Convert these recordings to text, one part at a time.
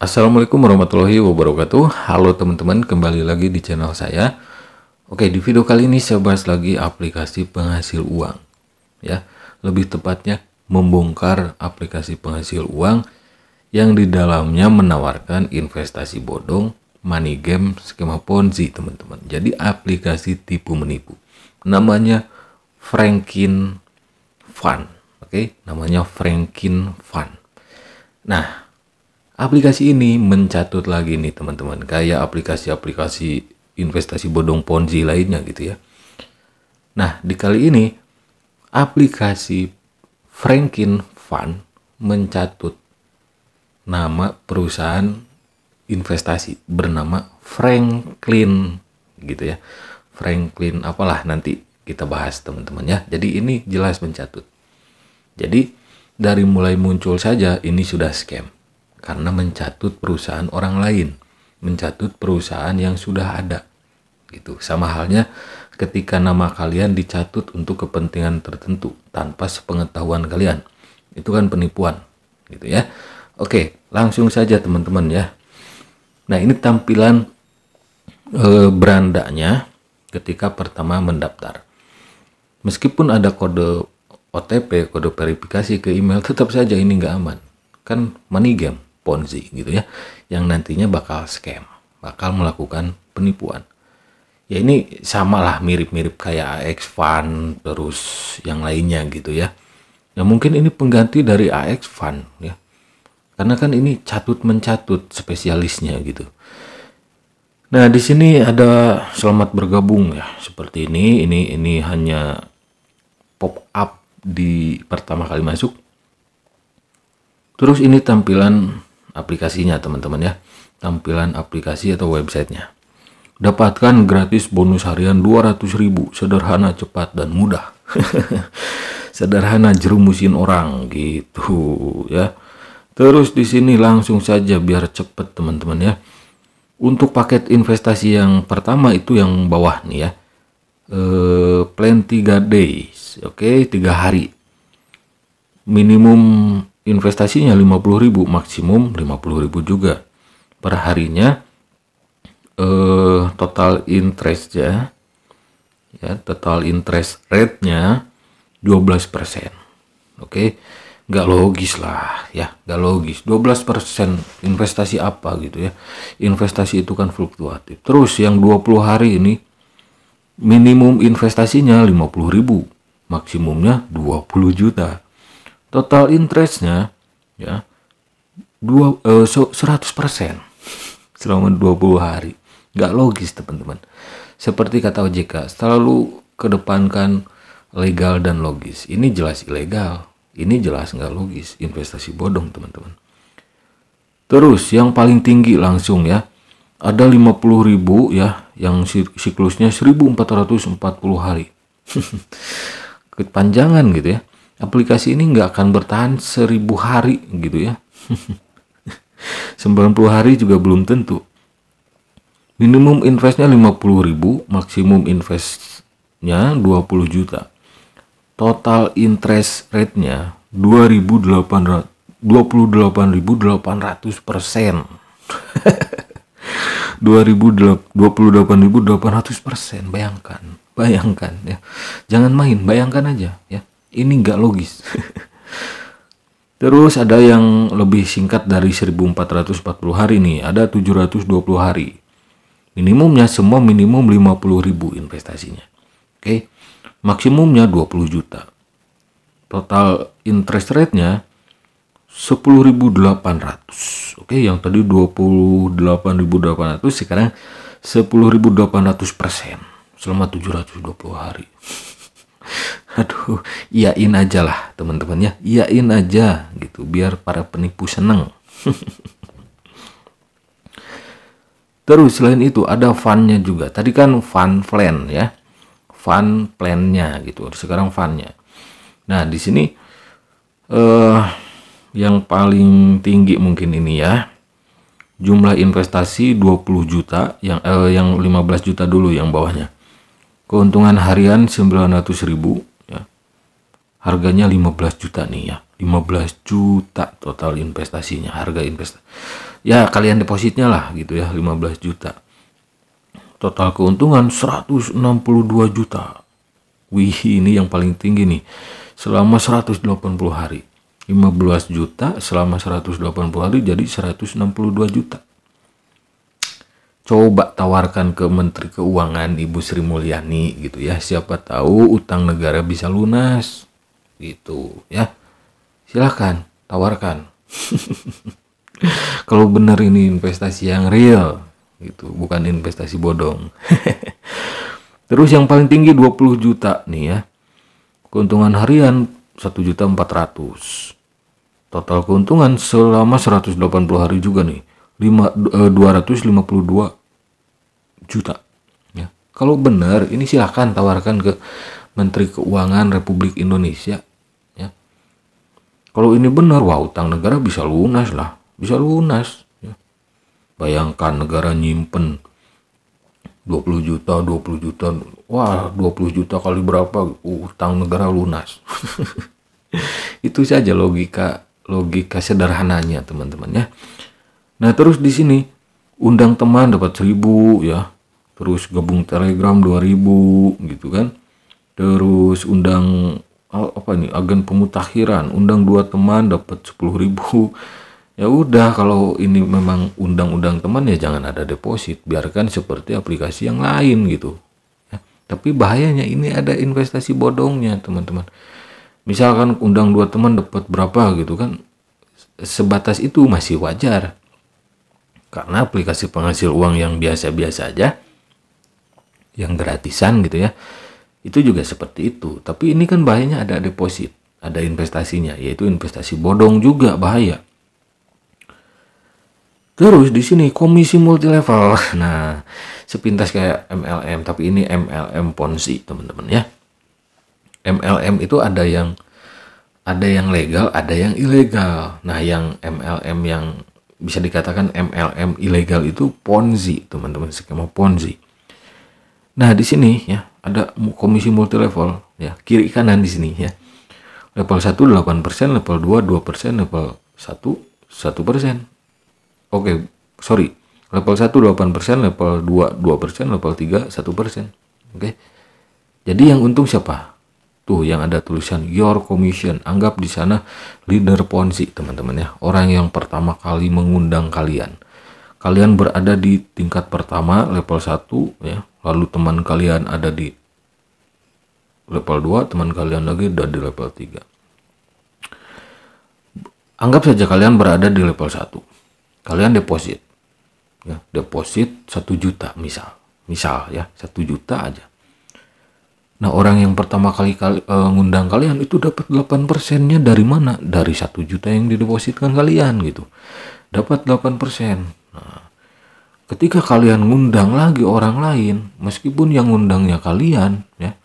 Assalamualaikum warahmatullahi wabarakatuh. Halo teman-teman, kembali lagi di channel saya. Oke, di video kali ini saya bahas lagi aplikasi penghasil uang. Ya, lebih tepatnya membongkar aplikasi penghasil uang yang di dalamnya menawarkan investasi bodong, money game, skema Ponzi, teman-teman. Jadi aplikasi tipu menipu. Namanya Franklin Fund. Oke, namanya Franklin Fund. Nah, aplikasi ini mencatut lagi nih teman-teman, kayak aplikasi-aplikasi investasi bodong Ponzi lainnya gitu ya. Nah, di kali ini aplikasi Franklin Fund mencatut nama perusahaan investasi bernama Franklin gitu ya. Franklin apalah, nanti kita bahas teman-teman ya. Jadi ini jelas mencatut. Jadi dari mulai muncul saja ini sudah scam. Karena mencatut perusahaan orang lain, mencatut perusahaan yang sudah ada, gitu. Sama halnya ketika nama kalian dicatut untuk kepentingan tertentu tanpa sepengetahuan kalian, itu kan penipuan, gitu ya. Oke, langsung saja teman-teman ya. Nah, ini tampilan berandanya ketika pertama mendaftar. Meskipun ada kode OTP, kode verifikasi ke email, tetap saja ini nggak aman. Kan money game Ponzi gitu ya, yang nantinya bakal scam, bakal melakukan penipuan. Ya ini samalah, mirip-mirip kayak AX Fund terus yang lainnya gitu ya. Ya mungkin ini pengganti dari AX Fund ya, karena kan ini catut mencatut spesialisnya gitu. Nah, di sini ada selamat bergabung ya, seperti ini. Ini hanya pop up di pertama kali masuk. Terus ini tampilan aplikasinya teman-teman ya, tampilan aplikasi atau websitenya. Dapatkan gratis bonus harian 200.000, sederhana, cepat, dan mudah. Sederhana jerumusin orang gitu ya. Terus di sini langsung saja biar cepet teman-teman ya. Untuk paket investasi yang pertama itu yang bawah nih ya, plan 3 days, oke, 3 hari. Minimum investasinya 50.000, maksimum 50.000 juga. Per harinya total interest ya, total interest rate-nya 12%. Oke. Nggak logis lah ya, nggak logis. 12% investasi apa gitu ya. Investasi itu kan fluktuatif. Terus yang 20 hari ini minimum investasinya 50.000, maksimumnya 20 juta. Total interestnya ya 100% selama 20 hari. Nggak logis teman-teman. Seperti kata OJK, selalu kedepankan legal dan logis. Ini jelas ilegal, ini jelas nggak logis, investasi bodong teman-teman. Terus yang paling tinggi langsung ya, ada 50.000 ya, yang siklusnya 1440 hari. Kepanjangan gitu ya. Aplikasi ini nggak akan bertahan 1000 hari gitu ya. 90 hari juga belum tentu. Minimum investnya 50.000, maksimum investnya 20 juta. Total interest rate-nya 28.800%. 28.800%. Bayangkan ya. Jangan main, bayangkan aja ya. Ini nggak logis. Terus ada yang lebih singkat dari 1440 hari nih, ada 720 hari. Minimumnya semua minimum 50.000 investasinya. Oke. Maksimumnya 20 juta. Total interest rate-nya 10.800. Oke, yang tadi 28.800 sekarang 10.800% selama 720 hari. Aduh, iyain aja lah teman-teman ya, iyain aja gitu biar para penipu seneng. Terus selain itu ada fund-nya juga. Tadi kan fund plan ya, fund plan-nya gitu. Sekarang fund-nya. Nah di sini yang paling tinggi mungkin ini ya, jumlah investasi 20 juta, yang 15 juta dulu yang bawahnya. Keuntungan harian 900.000 ya. Harganya 15 juta nih ya. 15 juta total investasinya, harga investasi. Ya kalian depositnya lah gitu ya, 15 juta. Total keuntungan 162 juta. Wih, ini yang paling tinggi nih. Selama 180 hari. 15 juta selama 180 hari jadi 162 juta. Coba tawarkan ke Menteri Keuangan Ibu Sri Mulyani gitu ya. Siapa tahu utang negara bisa lunas. Gitu ya. Silahkan tawarkan. Kalau benar ini investasi yang real gitu, bukan investasi bodong. Terus yang paling tinggi 20 juta nih ya. Keuntungan harian 1.400.000. Total keuntungan selama 180 hari juga nih 252 juta ya. Kalau benar ini silahkan tawarkan ke Menteri Keuangan Republik Indonesia ya. Kalau ini benar, wah utang negara bisa lunas lah, bisa lunas ya. Bayangkan negara nyimpen 20 juta, wah 20 juta kali berapa, utang negara lunas. Itu saja logika sederhananya teman-teman ya. Nah terus di sini undang teman dapat 1.000 ya, terus gabung Telegram 2.000 gitu kan, terus undang agen pemutakhiran, undang 2 teman dapat 10.000. Ya udah, kalau ini memang undang-undang teman ya jangan ada deposit, biarkan seperti aplikasi yang lain gitu ya. Tapi bahayanya ini ada investasi bodongnya teman-teman. Misalkan undang 2 teman dapat berapa gitu kan, sebatas itu masih wajar karena aplikasi penghasil uang yang biasa-biasa aja, yang gratisan gitu ya, itu juga seperti itu. Tapi ini kan bahayanya ada deposit, ada investasinya, yaitu investasi bodong juga bahaya. Terus di sini komisi multilevel. Nah, sepintas kayak MLM, tapi ini MLM Ponzi, teman-teman ya. MLM itu ada yang legal, ada yang ilegal. Nah, yang MLM yang bisa dikatakan MLM ilegal itu Ponzi, teman-teman, skema Ponzi. Nah, di sini ya ada komisi multilevel ya, kiri kanan di sini ya. Level 1 8%, level 2 2%, level 1 1%. Oke, sorry. Level 1 8%, level 2 2%, level 3 1%. Oke. Jadi yang untung siapa? Tuh yang ada tulisan your commission. Anggap di sana leader Ponzi, teman-teman ya. Orang yang pertama kali mengundang kalian. Kalian berada di tingkat pertama level 1 ya. Lalu teman kalian ada di level 2, teman kalian lagi ada di level 3. Anggap saja kalian berada di level 1. Kalian deposit ya, deposit 1 juta misal ya, 1 juta aja. Nah, orang yang pertama kali ngundang kalian itu dapat 8%-nya dari mana? Dari 1 juta yang didepositkan kalian gitu. Dapat 8%. Nah, ketika kalian ngundang lagi orang lain, meskipun yang ngundangnya kalian ya,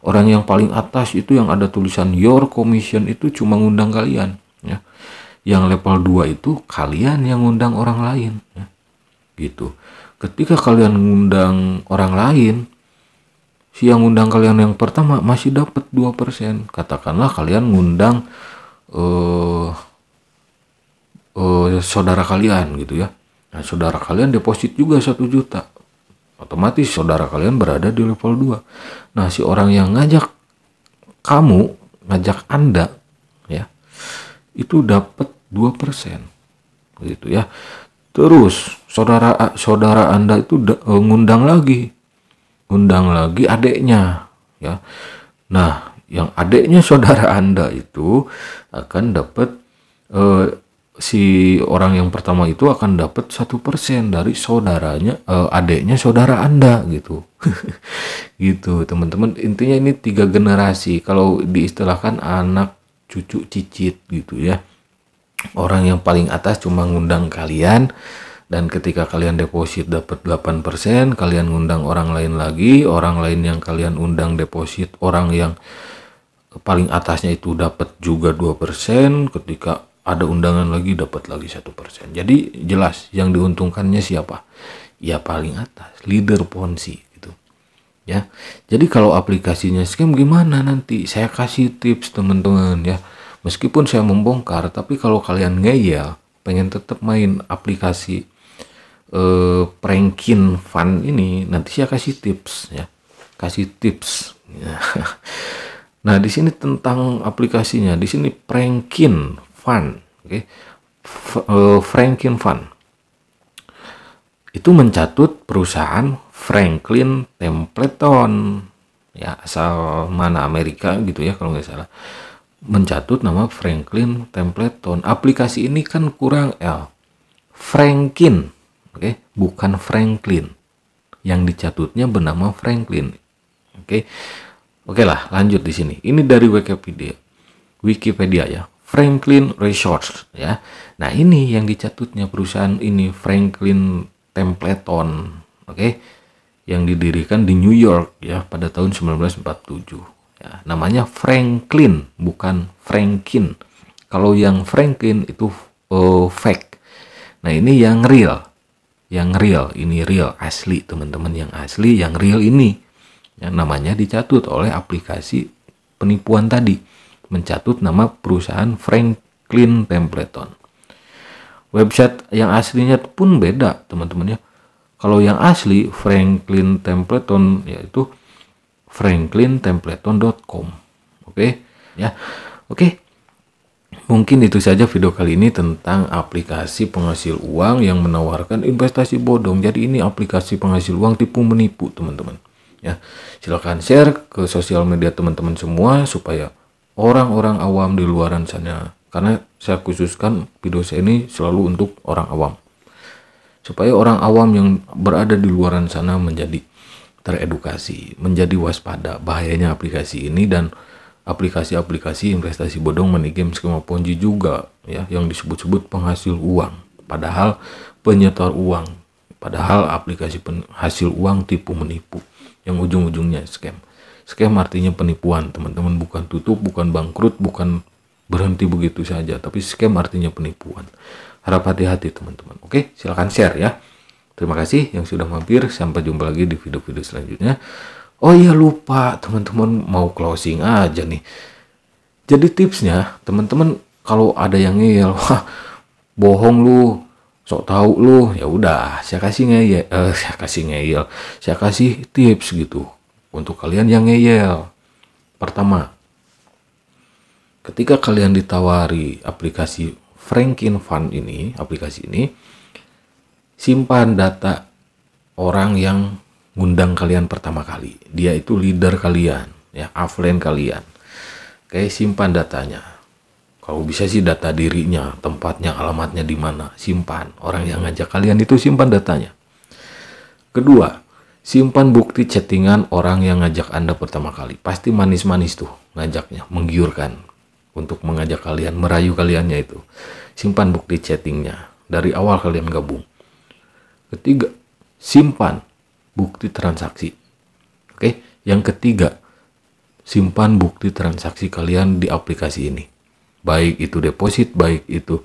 orang yang paling atas itu yang ada tulisan your commission itu cuma ngundang kalian ya. Yang level 2 itu kalian yang ngundang orang lain ya. Gitu. Ketika kalian ngundang orang lain, si yang ngundang kalian yang pertama masih dapat 2%. Katakanlah kalian ngundang saudara kalian gitu ya. Nah, saudara kalian deposit juga 1 juta. Otomatis saudara kalian berada di level 2. Nah, si orang yang ngajak Anda ya, itu dapat 2% gitu ya. Terus saudara Anda itu ngundang lagi adiknya ya. Nah, yang adiknya saudara Anda itu akan dapat si orang yang pertama itu akan dapat 1% dari adiknya saudara Anda gitu. Gitu teman-teman. Intinya ini 3 generasi, kalau diistilahkan anak cucu cicit gitu ya. Orang yang paling atas cuma ngundang kalian, dan ketika kalian deposit dapat 8%, kalian ngundang orang lain lagi, orang lain yang kalian undang deposit, orang yang paling atasnya itu dapat juga 2%, ketika ada undangan lagi dapat lagi 1%. Jadi jelas yang diuntungkannya siapa? Ya paling atas, leader Ponzi gitu. Ya. Jadi kalau aplikasinya scam gimana nanti? Saya kasih tips teman-teman ya. Meskipun saya membongkar, tapi kalau kalian ngeyel, pengen tetap main aplikasi Franklin Fund ini, nanti saya kasih tips ya, kasih tips. Nah, di sini tentang aplikasinya, di sini Franklin Fund, oke, Franklin Fund itu mencatut perusahaan Franklin Templeton, ya asal mana Amerika gitu ya kalau nggak salah, mencatut nama Franklin Templeton. Aplikasi ini kan kurang L, Franklin, oke, bukan Franklin. Yang dicatutnya bernama Franklin, oke lah, lanjut di sini. Ini dari Wikipedia ya, Franklin Resources ya. Nah, ini yang dicatutnya perusahaan ini Franklin Templeton, yang didirikan di New York ya pada tahun 1947. Ya, namanya Franklin, bukan Franklin. Kalau yang Franklin itu fake. Nah, ini yang real. Ini real, asli teman-teman, yang asli, yang real ini. Yang namanya dicatut oleh aplikasi penipuan tadi. Mencatut nama perusahaan Franklin Templeton. Website yang aslinya pun beda teman-teman ya. Kalau yang asli Franklin Templeton yaitu franklintempleton.com. Ya. Mungkin itu saja video kali ini tentang aplikasi penghasil uang yang menawarkan investasi bodong. Jadi ini aplikasi penghasil uang tipu menipu teman-teman. Ya, silakan share ke sosial media teman-teman semua supaya orang-orang awam di luaran sana, karena saya khususkan video saya ini selalu untuk orang awam, supaya orang awam yang berada di luaran sana menjadi teredukasi, menjadi waspada bahayanya aplikasi ini dan aplikasi-aplikasi investasi bodong, money game, skema ponzi juga ya, yang disebut-sebut penghasil uang padahal penyetor uang, padahal aplikasi penghasil uang tipu menipu yang ujung-ujungnya scam. Scam artinya penipuan teman-teman, bukan tutup, bukan bangkrut, bukan berhenti begitu saja, tapi scam artinya penipuan. Harap hati-hati teman-teman. Oke, silakan share ya. Terima kasih yang sudah mampir. Sampai jumpa lagi di video-video selanjutnya. Oh iya, lupa teman-teman, mau closing aja nih. Jadi tipsnya teman-teman, kalau ada yang ngeyel, wah bohong lu, sok tahu lu, ya udah saya kasih ngeyel, saya kasih tips gitu untuk kalian yang ngeyel. Pertama, ketika kalian ditawari aplikasi Franklin Fund ini, aplikasi ini, simpan data orang yang ngundang kalian pertama kali. Dia itu leader kalian, ya, upline kalian. Simpan datanya. Kalau bisa sih data dirinya, tempatnya, alamatnya di mana, simpan. Orang yang ngajak kalian itu simpan datanya. Kedua, simpan bukti chattingan orang yang ngajak Anda pertama kali. Pasti manis-manis tuh ngajaknya, menggiurkan untuk mengajak kalian, merayu kaliannya itu. Simpan bukti chattingnya dari awal kalian gabung. Ketiga, simpan bukti transaksi. Yang ketiga, simpan bukti transaksi kalian di aplikasi ini. Baik itu deposit, baik itu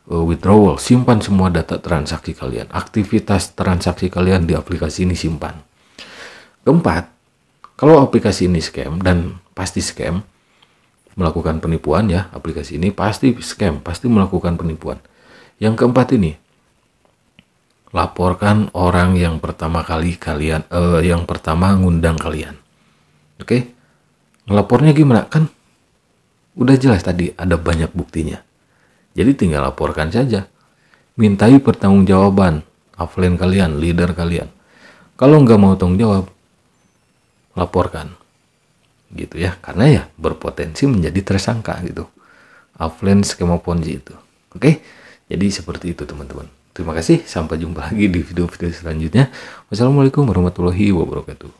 withdrawal, simpan semua data transaksi kalian. Aktivitas transaksi kalian di aplikasi ini simpan. Keempat, kalau aplikasi ini scam, dan pasti scam, melakukan penipuan ya, aplikasi ini pasti scam, pasti melakukan penipuan. Yang keempat ini, laporkan orang yang pertama kali kalian yang pertama ngundang kalian. Ngelapornya gimana? Kan udah jelas tadi, ada banyak buktinya. Jadi tinggal laporkan saja. Mintai pertanggungjawaban upline kalian, leader kalian. Kalau nggak mau tanggung jawab, laporkan. Gitu ya, karena ya berpotensi menjadi tersangka gitu. Upline skema ponzi itu. Jadi seperti itu teman-teman. Terima kasih, sampai jumpa lagi di video-video selanjutnya. Wassalamualaikum warahmatullahi wabarakatuh.